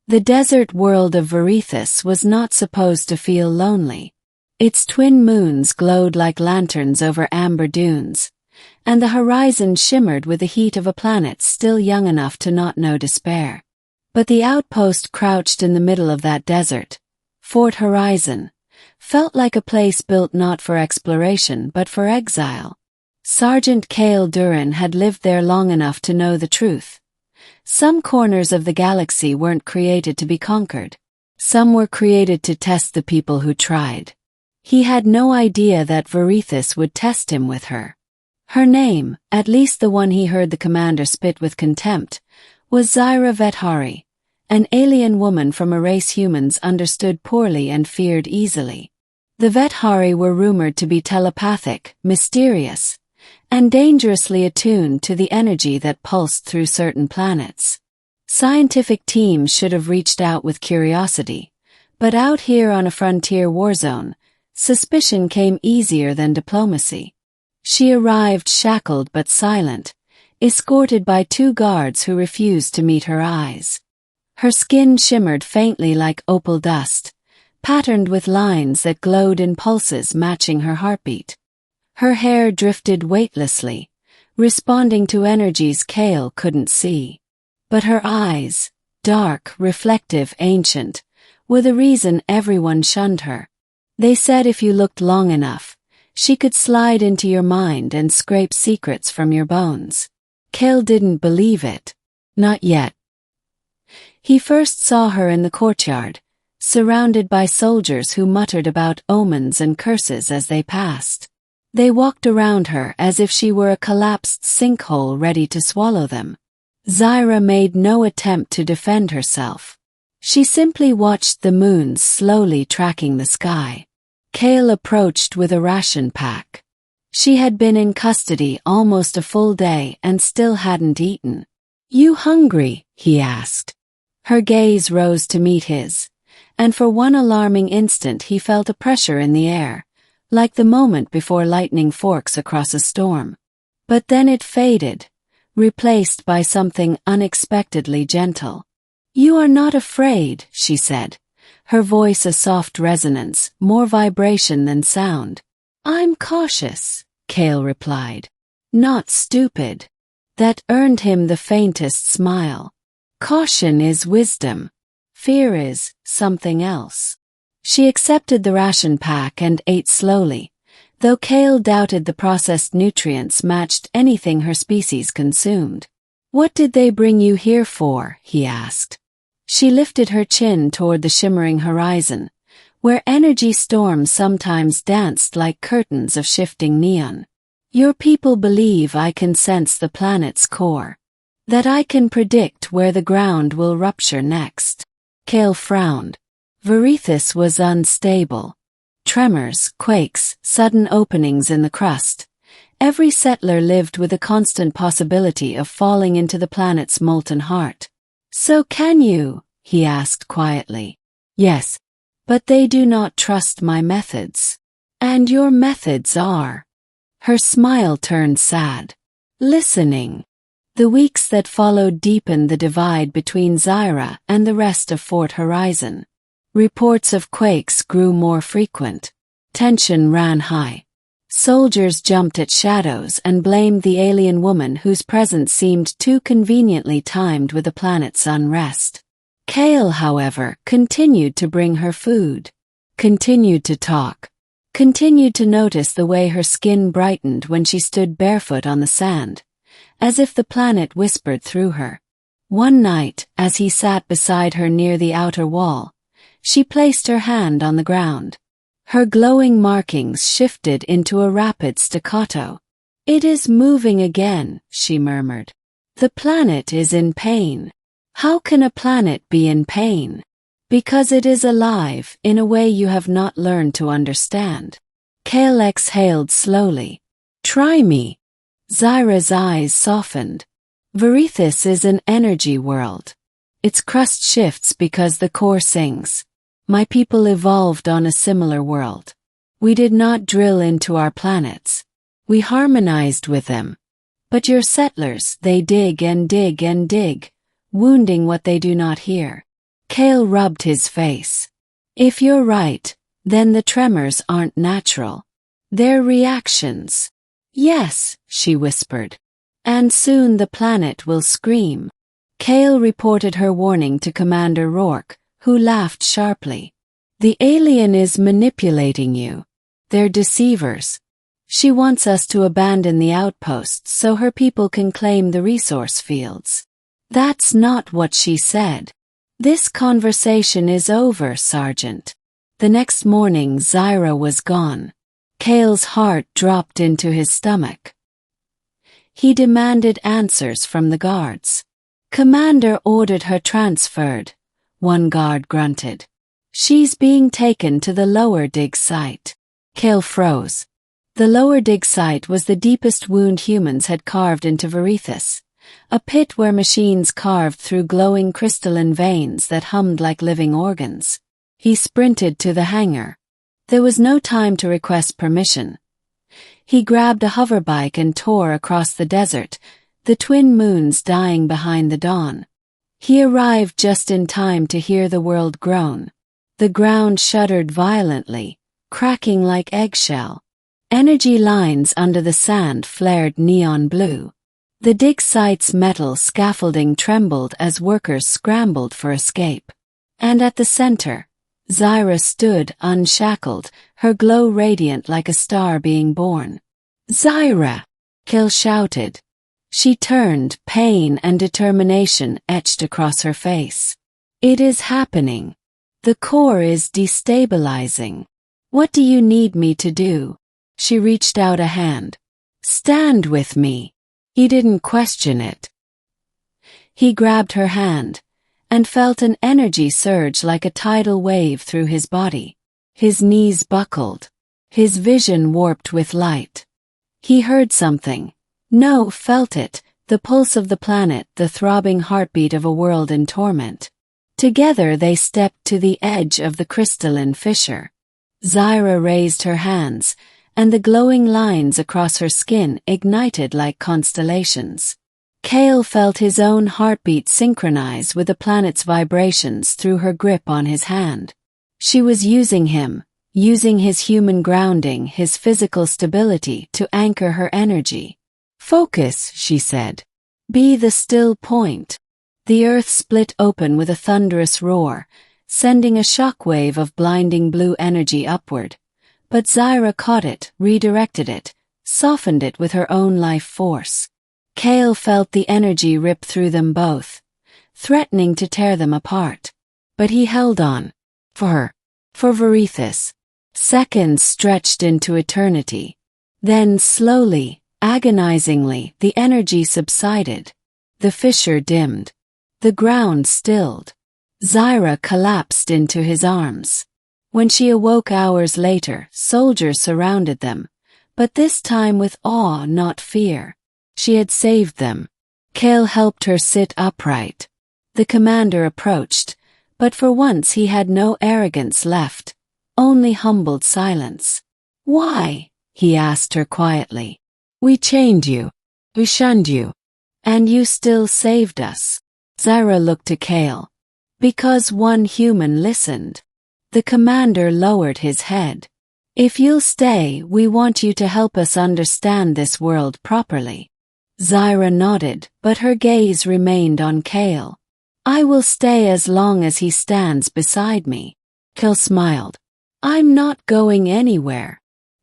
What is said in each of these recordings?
The desert world of Varithus was not supposed to feel lonely. Its twin moons glowed like lanterns over amber dunes, and the horizon shimmered with the heat of a planet still young enough to not know despair. But the outpost crouched in the middle of that desert, Fort Horizon, felt like a place built not for exploration but for exile. Sergeant Cale Duran had lived there long enough to know the truth. Some corners of the galaxy weren't created to be conquered. Some were created to test the people who tried. He had no idea that Varithus would test him with her. Her name, at least the one he heard the commander spit with contempt, was Zyra Vethari, an alien woman from a race humans understood poorly and feared easily. The Vethari were rumored to be telepathic, mysterious, and dangerously attuned to the energy that pulsed through certain planets. Scientific teams should have reached out with curiosity, but out here on a frontier warzone, suspicion came easier than diplomacy. She arrived shackled but silent, escorted by 2 guards who refused to meet her eyes. Her skin shimmered faintly like opal dust, patterned with lines that glowed in pulses matching her heartbeat. Her hair drifted weightlessly, responding to energies Cale couldn't see. But her eyes, dark, reflective, ancient, were the reason everyone shunned her. They said if you looked long enough, she could slide into your mind and scrape secrets from your bones. Cale didn't believe it. Not yet. He first saw her in the courtyard, surrounded by soldiers who muttered about omens and curses as they passed. They walked around her as if she were a collapsed sinkhole ready to swallow them. Zyra made no attempt to defend herself. She simply watched the moons slowly tracking the sky. Cale approached with a ration pack. She had been in custody almost a full day and still hadn't eaten. "You hungry?" he asked. Her gaze rose to meet his, and for one alarming instant he felt a pressure in the air, like the moment before lightning forks across a storm. But then it faded, replaced by something unexpectedly gentle. "You are not afraid," she said, her voice a soft resonance, more vibration than sound. "I'm cautious," Cale replied. "Not stupid." That earned him the faintest smile. Caution is wisdom. Fear is something else. She accepted the ration pack and ate slowly, though Cale doubted the processed nutrients matched anything her species consumed. "What did they bring you here for?" he asked. She lifted her chin toward the shimmering horizon, where energy storms sometimes danced like curtains of shifting neon. "Your people believe I can sense the planet's core. That I can predict where the ground will rupture next." Cale frowned. Varithus was unstable. Tremors, quakes, sudden openings in the crust. Every settler lived with a constant possibility of falling into the planet's molten heart. "So can you?" he asked quietly. "Yes, but they do not trust my methods." "And your methods are?" Her smile turned sad. "Listening." The weeks that followed deepened the divide between Zyra and the rest of Fort Horizon. Reports of quakes grew more frequent. Tension ran high. Soldiers jumped at shadows and blamed the alien woman whose presence seemed too conveniently timed with the planet's unrest. Cale, however, continued to bring her food, continued to talk, continued to notice the way her skin brightened when she stood barefoot on the sand, as if the planet whispered through her. One night, as he sat beside her near the outer wall, she placed her hand on the ground. Her glowing markings shifted into a rapid staccato. "It is moving again," she murmured. "The planet is in pain." "How can a planet be in pain?" "Because it is alive in a way you have not learned to understand." Cale exhaled slowly. "Try me." Zyra's eyes softened. "Varithus is an energy world. Its crust shifts because the core sings. My people evolved on a similar world. We did not drill into our planets. We harmonized with them. But your settlers, they dig and dig and dig, wounding what they do not hear. Kale rubbed his face. If you're right, then the tremors aren't natural. They're reactions. Yes, she whispered. And soon the planet will scream. Kale reported her warning to Commander Rourke, who laughed sharply. The alien is manipulating you. They're deceivers. She wants us to abandon the outposts so her people can claim the resource fields. That's not what she said. This conversation is over, Sergeant. The next morning Zyra was gone. Kale's heart dropped into his stomach. He demanded answers from the guards. Commander ordered her transferred, one guard grunted. She's being taken to the lower dig site. Kale froze. The lower dig site was the deepest wound humans had carved into Verithus, a pit where machines carved through glowing crystalline veins that hummed like living organs. He sprinted to the hangar. There was no time to request permission. He grabbed a hoverbike and tore across the desert, the twin moons dying behind the dawn. He arrived just in time to hear the world groan. The ground shuddered violently, cracking like eggshell. Energy lines under the sand flared neon blue. The dig site's metal scaffolding trembled as workers scrambled for escape. And at the center, Zyra stood unshackled, her glow radiant like a star being born. Zyra! Kale shouted. She turned, pain and determination etched across her face. It is happening. The core is destabilizing. What do you need me to do? She reached out a hand. Stand with me. He didn't question it. He grabbed her hand, and felt an energy surge like a tidal wave through his body. His knees buckled. His vision warped with light. He heard something. No, felt it, the pulse of the planet, the throbbing heartbeat of a world in torment. Together they stepped to the edge of the crystalline fissure. Zyra raised her hands, and the glowing lines across her skin ignited like constellations. Kale felt his own heartbeat synchronize with the planet's vibrations through her grip on his hand. She was using him, using his human grounding, his physical stability to anchor her energy. Focus, she said. Be the still point. The earth split open with a thunderous roar, sending a shockwave of blinding blue energy upward. But Zyra caught it, redirected it, softened it with her own life force. Kale felt the energy rip through them both, threatening to tear them apart. But he held on. For her. For Verithus. Seconds stretched into eternity. Then slowly, agonizingly, the energy subsided. The fissure dimmed. The ground stilled. Zyra collapsed into his arms. When she awoke hours later, soldiers surrounded them, but this time with awe, not fear. She had saved them. Kale helped her sit upright. The commander approached, but for once he had no arrogance left, only humbled silence. Why? He asked her quietly. We chained you. We shunned you. And you still saved us. Zyra looked to Kale. Because one human listened. The commander lowered his head. If you'll stay, we want you to help us understand this world properly. Zyra nodded, but her gaze remained on Kale. I will stay as long as he stands beside me. Kale smiled. I'm not going anywhere.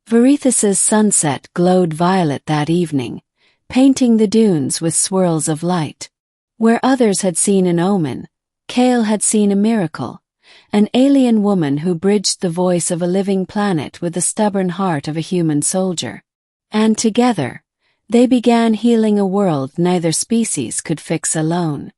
Verithus's sunset glowed violet that evening, painting the dunes with swirls of light. Where others had seen an omen, Kale had seen a miracle. An alien woman who bridged the voice of a living planet with the stubborn heart of a human soldier. And together, they began healing a world neither species could fix alone.